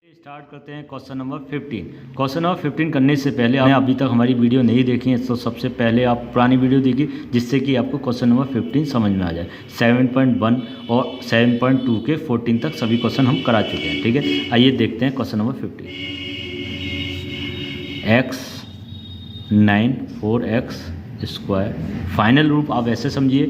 Start करते हैं question number 15। Question number 15 करने से पहले आपने अभी तक हमारी वीडियो नहीं देखी है तो सबसे पहले आप पुरानी वीडियो देखिए जिससे कि आपको क्वेश्चन नंबर 15 समझ में आ जाए। 7.1 और 7.2 के 14 तक सभी क्वेश्चन हम करा चुके हैं। ठीक है, आइए देखते हैं question number 15। x 9 4x square final रूप आप ऐसे समझिए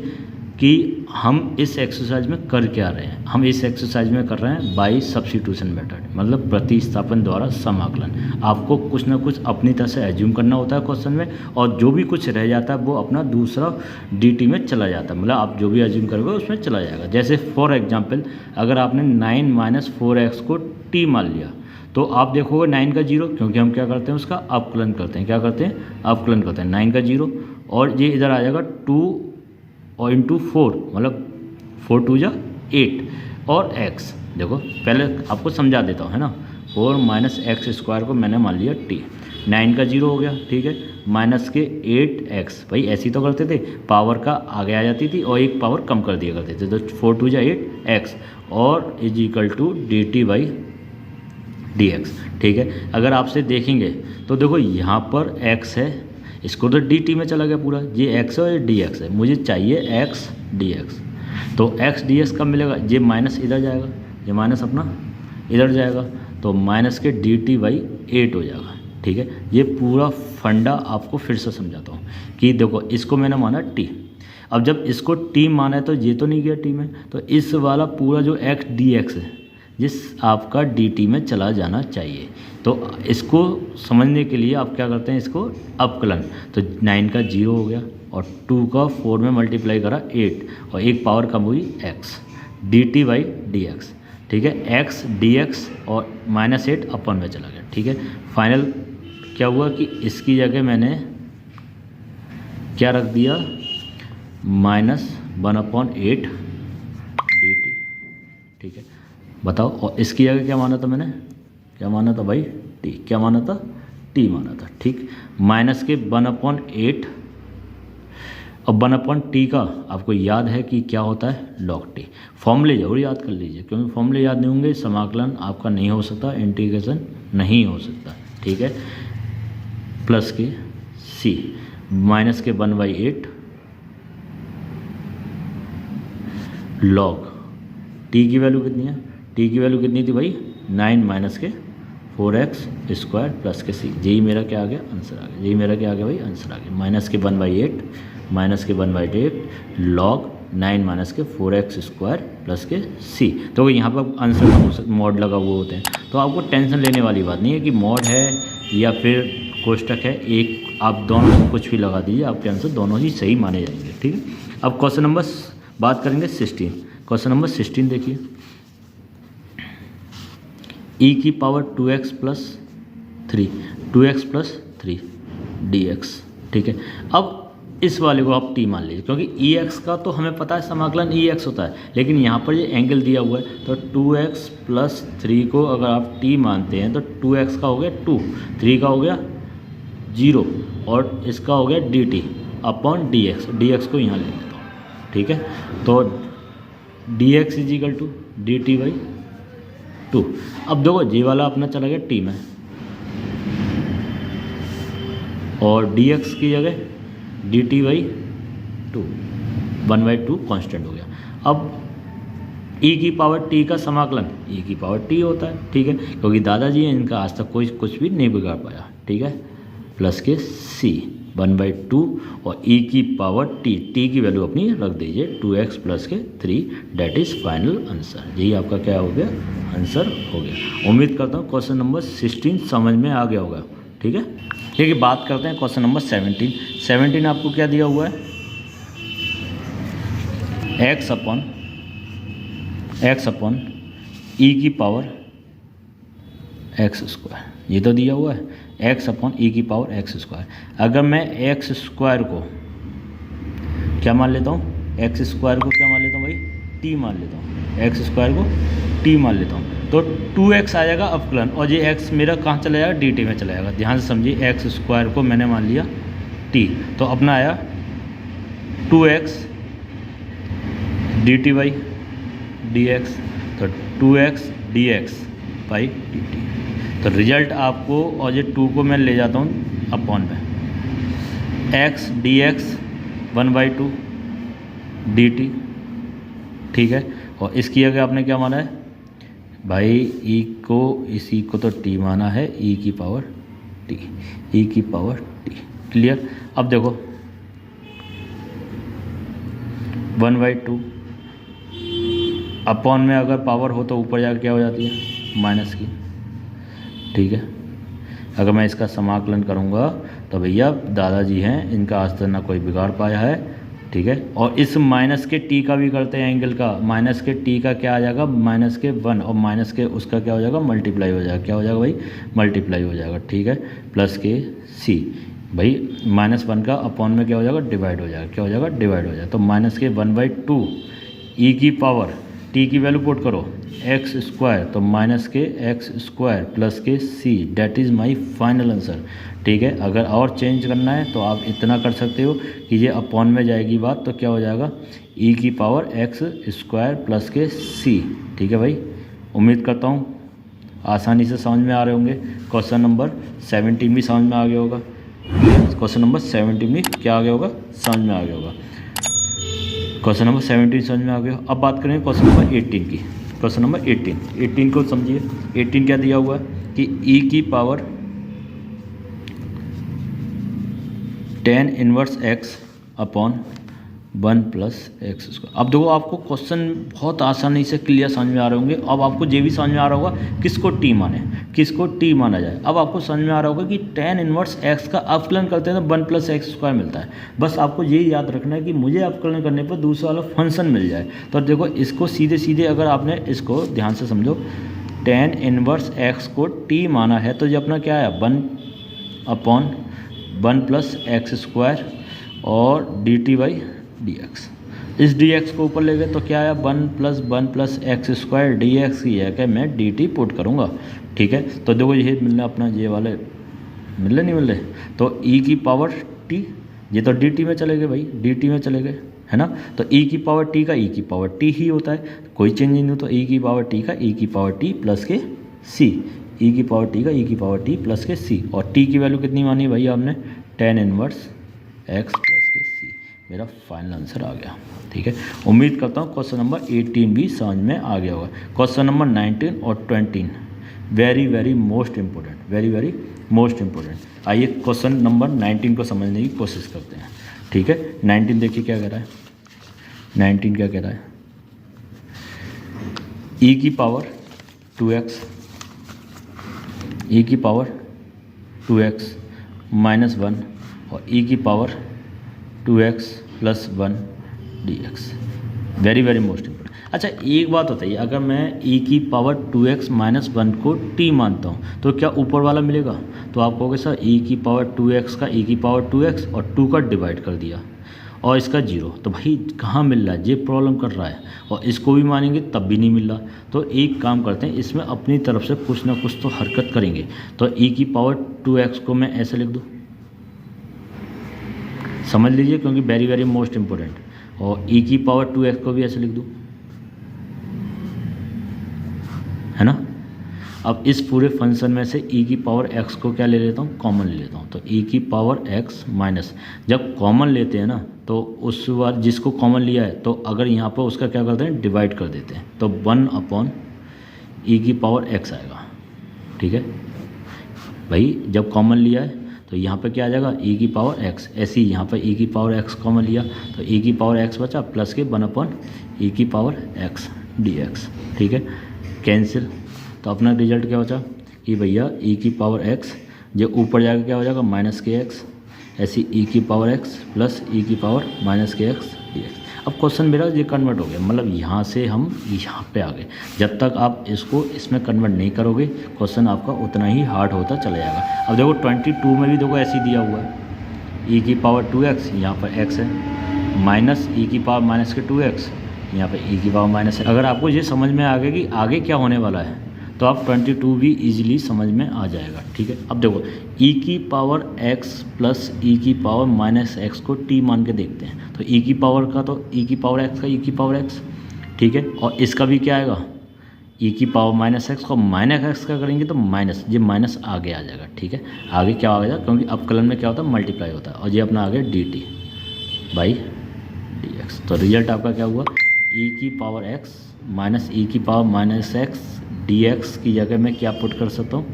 कि हम इस एक्सरसाइज में कर क्या रहे हैं। हम इस एक्सरसाइज में कर रहे हैं बाई सब्स्टिट्यूशन मेथड, मतलब प्रतिस्थापन द्वारा समाकलन। आपको कुछ ना कुछ अपनी तरह से एज्यूम करना होता है क्वेश्चन में, और जो भी कुछ रह जाता है वो अपना दूसरा dt में चला जाता है, मतलब आप जो भी एज्यूम करोगे उसमें चला जाएगा। जैसे फॉर एग्जाम्पल अगर आपने 9 - 4x को t मान लिया तो आप देखोगे 9 का 0, क्योंकि हम क्या करते हैं उसका अवकलन करते हैं। क्या करते हैं? अवकलन करते हैं। 9 का 0 और ये इधर आ जाएगा 2 और इंटू 4, मतलब 4 2 जा 8 और x। देखो पहले आपको समझा देता हूँ, है ना। 4 - x स्क्वायर को मैंने मान लिया t, 9 का 0 हो गया। ठीक है, माइनस के 8x, भाई ऐसे ही तो करते थे, पावर का आगे आ जाती थी और एक पावर कम कर दिया करते थे। तो 4 2 जा 8x और इज इक्वल टू dt/dx। ठीक है, अगर आपसे देखेंगे तो देखो यहाँ पर x है, इसको तो dt में चला गया पूरा, ये x है और ये dx है, मुझे चाहिए x dx। तो x dx कब मिलेगा? ये माइनस इधर जाएगा, ये माइनस अपना इधर जाएगा, तो माइनस के dt/8 हो जाएगा। ठीक है, ये पूरा फंडा आपको फिर से समझाता हूँ कि देखो इसको मैंने माना t, अब जब इसको t माना है तो ये तो नहीं गया t में, तो इस वाला पूरा जो x dx है जिस आपका dt में चला जाना चाहिए। तो इसको समझने के लिए आप क्या करते हैं, इसको अवकलन। तो 9 का 0 हो गया और 2 का 4 में मल्टीप्लाई करा 8 और एक पावर कम हुई x dt/dx। ठीक है, x dx और -8 अपन में चला गया। ठीक है, फाइनल क्या हुआ कि इसकी जगह मैंने क्या रख दिया, -1/8 dt। ठीक है, बताओ, और इसकी जगह क्या माना था मैंने? क्या माना था भाई? t। क्या माना था? t माना था। ठीक, माइनस के 1/8 और 1/t का आपको याद है कि क्या होता है? log t। फॉर्मूले जरूर याद कर लीजिए, क्योंकि फॉर्मूले याद नहीं होंगे समाकलन आपका नहीं हो सकता, इंटीग्रेशन नहीं हो सकता। ठीक है, प्लस के c माइनस के 1/8 log t की वैल्यू कितनी है? t की वैल्यू कितनी थी भाई? 9 माइनस के 4x स्क्वायर प्लस के c। यही मेरा क्या आ गया? आंसर आ गया। यही मेरा क्या आ गया भाई? आंसर आ गया। माइनस के 1/8 माइनस के 1/8 log 9 माइनस के 4x स्क्वायर प्लस के c। तो यहाँ पर आंसर मॉड लगा हुए होते हैं, तो आपको टेंशन लेने वाली बात नहीं है कि मॉड है या फिर कोष्टक है, एक आप दोनों कुछ भी लगा दीजिए, आपके आंसर दोनों ही सही माने जाएंगे। ठीक है, अब क्वेश्चन नंबर बात करेंगे 16। क्वेश्चन नंबर 16 देखिए, e की पावर 2x + 3 2x + 3 dx। ठीक है, अब इस वाले को आप t मान लीजिए, क्योंकि ex का तो हमें पता है समाकलन ex होता है, लेकिन यहाँ पर ये एंगल दिया हुआ है, तो 2x + 3 को अगर आप t मानते हैं तो 2x का हो गया 2, 3 का हो गया 0 और इसका हो गया dt/dx। dx को यहाँ ले लेता हूँ। ठीक है, तो dx = dt/2। अब देखो ये वाला अपना चला गया t में और dx की जगह dt/2, 1/2 कांस्टेंट हो गया। अब e की पावर t का समाकलन e की पावर t होता है। ठीक है, क्योंकि दादाजी हैं, इनका आज तक कोई कुछ भी नहीं बिगाड़ पाया। ठीक है, प्लस के c 1/2 और e की पावर t की वैल्यू अपनी रख दीजिए 2x + के 3, डेट इज़ फाइनल आंसर। यही आपका क्या हो गया? आंसर हो गया। उम्मीद करता हूँ क्वेश्चन नंबर 16 समझ में आ गया होगा। ठीक है, ठीक है, बात करते हैं क्वेश्चन नंबर 17। 17 आपको क्या दिया हुआ है? x अपॉन e की पावर x स्क्वायर, ये तो दिया हुआ है x अपॉन e की पावर x स्क्वायर। अगर मैं x स्क्वायर को क्या मान लेता हूँ? x स्क्वायर को क्या मान लेता हूँ भाई? t मान लेता हूँ। x स्क्वायर को t मान लेता हूँ तो 2x आ जाएगा अवकलन, और ये x मेरा कहाँ चला जाएगा? dt में चला जाएगा। ध्यान से समझिए, x स्क्वायर को मैंने मान लिया t, तो अपना आया 2x dt/dx। तो 2x dx by D T. तो रिजल्ट आपको, और ये 2 को मैं ले जाता हूँ अपॉन में, x D x 1/2 D T, ठीक है। और इसकी अगर आपने क्या माना है भाई, ई को, इसी को तो टी माना है, ई की पावर टी, ई की पावर टी, क्लियर। अब देखो 1/2 अपॉन में अगर पावर हो तो ऊपर जाकर क्या हो जाती है, माइनस की, ठीक है। अगर मैं इसका समाकलन करूँगा तो भैया दादाजी हैं, इनका आज तक ना कोई बिगाड़ पाया है, ठीक है। और इस माइनस के टी का भी करते हैं एंगल का, माइनस के टी का क्या आ जाएगा, माइनस के 1, और माइनस के उसका क्या हो जाएगा, मल्टीप्लाई हो जाएगा, क्या हो जाएगा भाई, मल्टीप्लाई हो जाएगा, ठीक है। प्लस के सी, भाई -1 का अपॉन में क्या हो जाएगा, डिवाइड हो जाएगा, क्या हो जाएगा, डिवाइड हो जाएगा। तो माइनस के 1/2 ई की पावर टी की वैल्यू पुट करो एक्स स्क्वायर, तो minus K X square plus के C, that is my final answer, ठीक है। अगर और चेंज करना है तो आप इतना कर सकते हो कि ये अपॉन में जाएगी बात, तो क्या हो जाएगा, ई की पावर एक्स स्क्वायर प्लस के सी, ठीक है भाई। उम्मीद करता हूँ आसानी से समझ में आ रहे होंगे। क्वेश्चन नंबर 17 भी समझ में आ गया होगा, क्वेश्चन नंबर 17 भी क्या आ गया होगा, समझ में आ गया होगा। क्वेश्चन नंबर 17 समझ में आ गया। अब बात करेंगे क्वेश्चन नंबर 18 की। क्वेश्चन नंबर 18 को समझिए। 18 क्या दिया हुआ है कि ई की power 10 inverse x upon 1 plus x square. अब देखो आपको क्वेश्चन बहुत आसानी से क्लियर समझ में आ रहे होंगे। अब आपको ये भी समझ में आ रहा होगा किसको टी माने, किसको टी माना जाए। अब आपको समझ में आ रहा होगा कि 10 इनवर्स एक्स का अवकलन करते हैं तो 1 प्लस एक्स स्क्वायर मिलता है। बस आपको ये याद रखना है कि मुझे अवकलन करने पर दूसरा वाला फंक्शन मिल जाए। तो देखो इसको सीधे सीधे अगर आपने इसको ध्यान से समझो, 10 इनवर्स एक्स को टी माना है तो ये अपना क्या है, 1 अपॉन 1 प्लस एक्स स्क्वायर और D T by D x. इस डी एक्स को ऊपर ले गए तो क्या है, 1 plus x square D x की है कि मैं डी टी पुट करूँगा, ठीक है। तो देखो ये मिल रहा अपना, ये वाले मिल रहे नहीं मिल रहे, तो ई की पावर टी, ये तो डी टी में चले गए भाई, डी टी में चले गए, है ना। तो ई की पावर टी का ई की पावर टी ही होता है, कोई चेंज नहीं हो। तो ई की पावर टी का ई की पावर टी प्लस के सी, ई की पावर टी का ई की पावर टी प्लस के सी। और टी की वैल्यू कितनी मानी भाई आपने, 10 इनवर्स एक्स प्लस के सी। मेरा फाइनल आंसर आ गया, ठीक है। उम्मीद करता हूँ क्वेश्चन नंबर 18 भी समझ में आ गया होगा। क्वेश्चन नंबर 19 और 20 very very most important, very very most important. आइए क्वेश्चन नंबर 19 को समझने की कोशिश करते हैं, ठीक है। 19 देखिए क्या कह रहा है, 19 क्या कह रहा है, ई की पावर 2x, ई की पावर 2x माइनस 1 और ई की power 2x plus 1 dx। Very very most important. अच्छा एक बात बताइए, अगर मैं e की पावर 2x माइनस 1 को t मानता हूँ तो क्या ऊपर वाला मिलेगा? तो आप कहोगे सर e की पावर 2x का e की पावर 2x और 2 का डिवाइड कर दिया और इसका 0, तो भाई कहाँ मिल रहा है, ये प्रॉब्लम कर रहा है। और इसको भी मानेंगे तब भी नहीं मिल रहा। तो एक काम करते हैं, इसमें अपनी तरफ से कुछ ना कुछ तो हरकत करेंगे। तो e की पावर 2x को मैं ऐसे लिख दूँ, समझ लीजिए, क्योंकि वेरी वेरी मोस्ट इंपॉर्टेंट। और e की पावर 2x को भी ऐसे लिख दूँ, है ना। अब इस पूरे फंक्शन में से e की पावर x को क्या ले लेता हूँ, कॉमन ले लेता हूँ। तो e की पावर x माइनस, जब कॉमन लेते हैं ना तो उस बार जिसको कॉमन लिया है तो अगर यहाँ पर उसका क्या करते हैं, डिवाइड कर देते हैं। तो 1 अपॉन e की पावर x आएगा, ठीक है भाई। जब कॉमन लिया है तो यहाँ पे क्या आ जाएगा, e की पावर x। ऐसे ही यहाँ पे e की पावर x कॉमन लिया तो e की पावर x बचा प्लस के 1 अपॉन e की पावर x dx, ठीक है, कैंसिल। तो अपना रिजल्ट क्या बचा कि भैया e की पावर x जो ऊपर जाकर क्या हो जाएगा, माइनस के एक्स। ऐसी e की पावर x प्लस e की power minus K x dx। अब क्वेश्चन मेरा ये कन्वर्ट हो गया, मतलब यहाँ से हम यहाँ पे आ गए। जब तक आप इसको इसमें कन्वर्ट नहीं करोगे क्वेश्चन आपका उतना ही हार्ड होता चला जाएगा। अब देखो 22 में भी देखो ऐसे ही दिया हुआ है, e की पावर 2x यहाँ पर x है, माइनस e की पावर माइनस के 2x यहाँ पर e की पावर माइनस है। अगर आपको ये समझ में आ गया कि आगे क्या होने वाला है तो आप 22 भी इजीली समझ में आ जाएगा, ठीक है। अब देखो e की पावर x प्लस e की पावर माइनस x को t मान के देखते हैं। तो e की पावर का तो e की पावर x का e की पावर x, ठीक है। और इसका भी क्या आएगा, ई की पावर माइनस एक्स को माइनस एक्स का करेंगे तो माइनस, ये माइनस आगे आ जाएगा, ठीक है। आगे क्या आ जाएगा, क्योंकि अपकलन में क्या होता है, मल्टीप्लाई होता है, और ये अपना आगे D T by D x. तो रिजल्ट आपका क्या हुआ, ई की पावर एक्स माइनस ई की power minus x D x की जगह मैं क्या पुट कर सकता हूँ,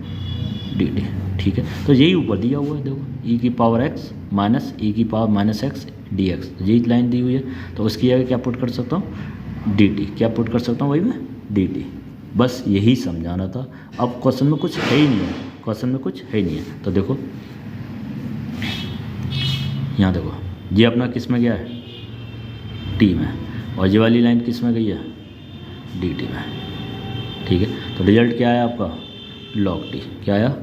डी टी, ठीक है। तो यही ऊपर दिया हुआ है, देखो ई की पावर एक्स माइनस ई की power minus x D x, यही लाइन दी हुई है। तो उसकी जगह क्या पुट कर सकता हूँ, डी टी, क्या पुट कर सकता हूँ वही मैं, डी टी। बस यही समझाना था। अब क्वेश्चन में कुछ है ही नहीं है, क्वेश्चन में कुछ है ही नहीं है। तो देखो यहाँ देखो, ये अपना किस में गया है, टी में, और ये वाली लाइन किस में गई है, डी टी में, ठीक है। तो रिजल्ट क्या आया आपका, लॉग टी, क्या आया,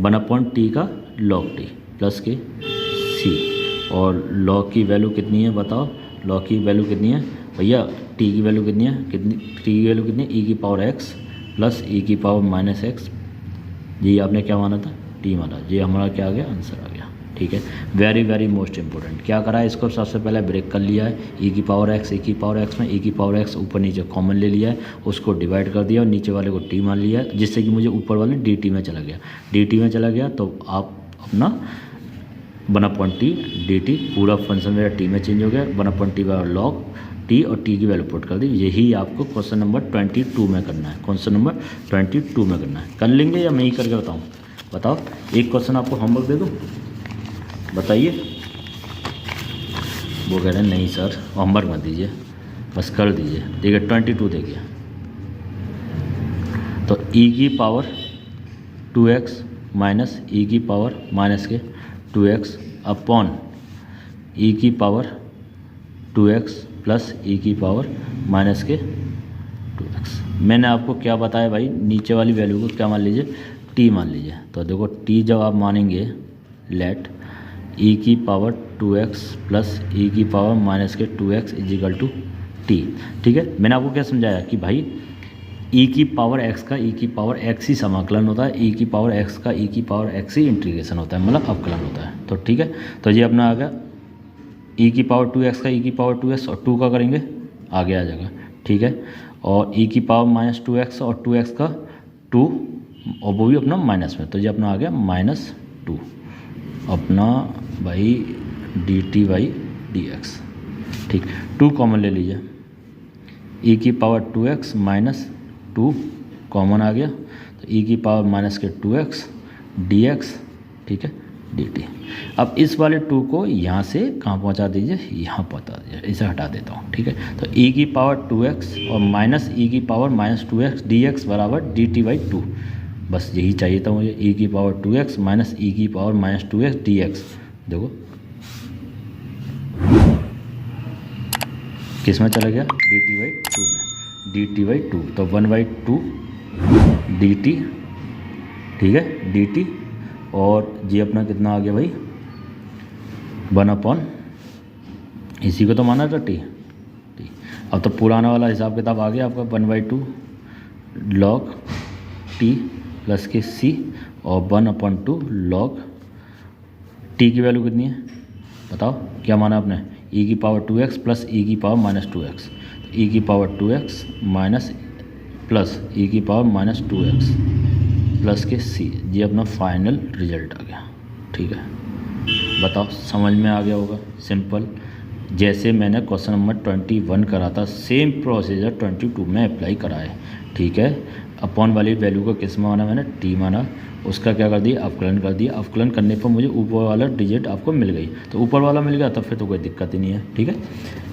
1/t का लॉग टी प्लस के सी। और लॉग की वैल्यू कितनी है बताओ, लॉग की वैल्यू कितनी है भैया, टी की वैल्यू कितनी है, कितनी टी की वैल्यू कितनी है, ई की पावर एक्स प्लस ई की पावर माइनस एक्स। ये आपने क्या माना था, टी माना, ये हमारा क्या आ गया, आंसर आ गया, ठीक है। वेरी वेरी मोस्ट इंपॉर्टेंट, क्या करा है इसको, सबसे पहले ब्रेक कर लिया है, ई की पावर एक्स, ई की पावर एक्स में ई की पावर एक्स ऊपर नीचे कॉमन ले लिया है, उसको डिवाइड कर दिया और नीचे वाले को टी मान लिया, जिससे कि मुझे ऊपर वाले डी टी में चला गया, डी टी में चला गया। तो आप अपना 1/t डी टी पूरा फंक्शन मेरा टी में चेंज हो गया, 1/t का लॉग टी और टी की वैल्यू पुट कर दी। यही आपको क्वेश्चन नंबर 22 में करना है, क्वेश्चन नंबर 22 में करना है। कर लेंगे या मैं ही करके बताऊँ, बताओ। एक क्वेश्चन आपको होमवर्क दे दूँ, बताइए। वो कह रहे हैं नहीं सर होमवर्क मत दीजिए, बस कर दीजिए। देखिए 22 देखिए, तो ई की पावर 2x माइनस ई की पावर माइनस के 2x अपॉन ई की पावर 2x प्लस ई की पावर माइनस के 2x। मैंने आपको क्या बताया भाई, नीचे वाली वैल्यू को क्या मान लीजिए, t मान लीजिए। तो देखो t जब आप मानेंगे, लेट ई की पावर 2x प्लस ई की पावर माइनस के 2x इजिकल टू टी, ठीक है। मैंने आपको क्या समझाया कि भाई ई की पावर x का ई की पावर x ही समाकलन होता है, ई की पावर x का ई की पावर x ही इंटीग्रेशन होता है, मतलब अवकलन होता है। तो ठीक है, तो ये अपना आ गया ई की पावर 2x का ई की पावर 2x और 2 का करेंगे आगे आ जाएगा, ठीक है। और ई की पावर माइनस 2x और 2x का 2 और वो भी अपना माइनस में, तो ये अपना आ गया -2 अपना भाई D T by D x, ठीक। 2 कॉमन ले लीजिए, ई की पावर 2x माइनस 2 कॉमन आ गया, तो ई की पावर माइनस के 2x डी एक्स, ठीक है, डी टी। अब इस वाले 2 को यहाँ से कहाँ पहुँचा दीजिए, यहाँ पहुँचा दीजिए, इसे हटा देता हूँ, ठीक है। तो ई की पावर 2x और माइनस ई की power minus 2x D x बराबर डी टी बाई 2, बस यही चाहिए था मुझे। ई की पावर 2x माइनस ई की power minus 2x D x, देखो किस में चला गया, डी टी बाई 2 में, डी टी बाई 2, तो 1/2 डी टी, ठीक है, डी टी। और ये अपना कितना आ गया भाई, 1/, इसी को तो माना था टी। अब तो पुराना वाला हिसाब किताब आ गया आपका, 1/2 लॉग टी प्लस के सी और 1/2 लॉग टी की वैल्यू कितनी है बताओ, क्या माना आपने, ई की पावर 2x प्लस ई की पावर माइनस 2x, ई की पावर 2x माइनस प्लस ई की पावर माइनस 2x प्लस के सी, ये अपना फाइनल रिजल्ट आ गया, ठीक है। बताओ समझ में आ गया होगा, सिंपल। जैसे मैंने क्वेश्चन नंबर 21 करा था, सेम प्रोसीजर 22 में अप्लाई करा है, ठीक है। अपॉन वाली वैल्यू को किस में माना मैंने, टी माना, उसका क्या कर दिया, अवकलन कर दिया। अवकलन करने पर मुझे ऊपर वाला डिजिट आपको मिल गई, तो ऊपर वाला मिल गया तो फिर तो कोई दिक्कत ही नहीं है, ठीक है।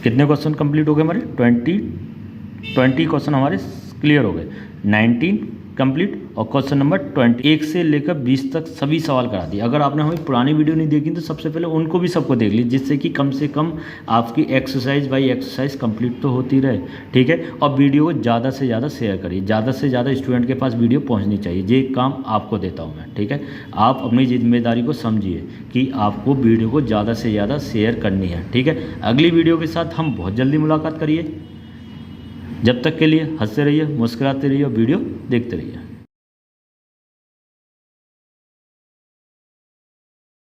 कितने क्वेश्चन कंप्लीट हो गए हमारे, 20 क्वेश्चन हमारे क्लियर हो गए, 19 कंप्लीट। और क्वेश्चन नंबर 21 से लेकर 20 तक सभी सवाल करा दिए। अगर आपने हमारी पुरानी वीडियो नहीं देखी तो सबसे पहले उनको भी सबको देख लीजिए, जिससे कि कम से कम आपकी एक्सरसाइज बाई एक्सरसाइज कंप्लीट तो होती रहे, ठीक है। और वीडियो को ज़्यादा से ज़्यादा शेयर करिए, ज़्यादा से ज़्यादा स्टूडेंट के पास वीडियो पहुँचनी चाहिए। ये काम आपको देता हूँ मैं, ठीक है। आप अपनी जिम्मेदारी को समझिए कि आपको वीडियो को ज़्यादा से ज़्यादा शेयर करनी है, ठीक है। अगली वीडियो के साथ हम बहुत जल्दी मुलाकात करिए। जब तक के लिए हंसते रहिए, मुस्कुराते रहिए, वीडियो देखते रहिए।